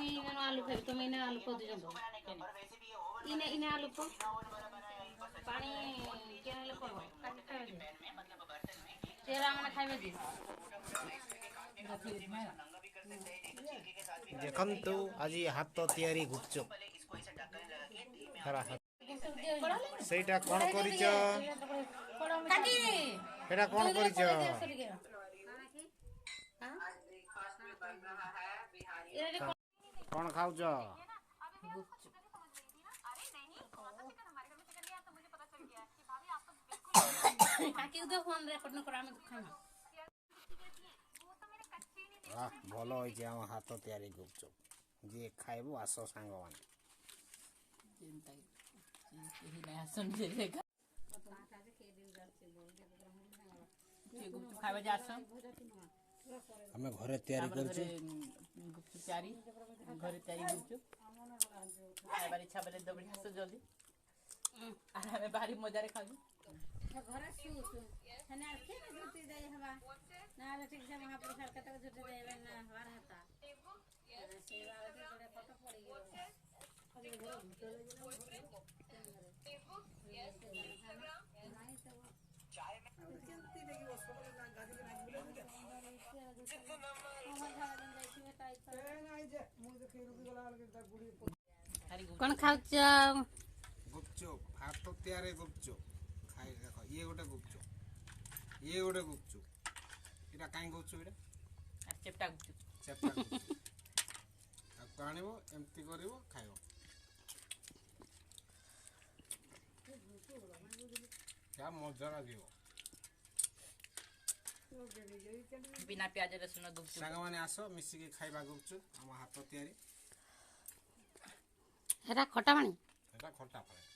इने आलू खाई तुम इने आलू को दे जंदो इने इने आलू को पानी केने ले करबो काट खाइबे दे तेरा माने खाइबे दे देखंतु आज हाथ तैयारी गुपचुप हरा सेटा कोन करिच काटी एटा कोन करिच कोन खाउछ काकी उधर फोन रेकॉर्ड न करा हम खाना वाह भलो होई जे हम हाथ तैयारी गुपचुप जे खाइबो आसो सांग माने चिंता ही नहीं सुन जे गुपचुप खाइबे जासो हमें घरे तैयारी करछु गुपचुप तैयारी घरे तैयारी गुपचुप खाइबार इच्छा बेले दबड़ी हसो जल्दी आर हमें बाहरी मजा रे खाजु घरे सुस हने के जुटी दे हवा ना ठीक से वहां पर सरकत जुटी देबे ना हवार हता सेवा के थोड़े फोटो पड़ी गयो कौन खाउछ गुपचुप हाथ तैयारी गुपचुप खाइ देखो ये गोटे गुपचुप एटा काई गुपचुप एटा चेपटा गुपचुप आपको आनिबो एम्ति करिवो खाइबो क्या मजा लागिवो बिना प्याज रसुन गुपचुप सांग माने आसो मिसी के खाइबा गुपचुप हम हाथ तैयारी हेरा खटा पानी एटा खट्टा पानी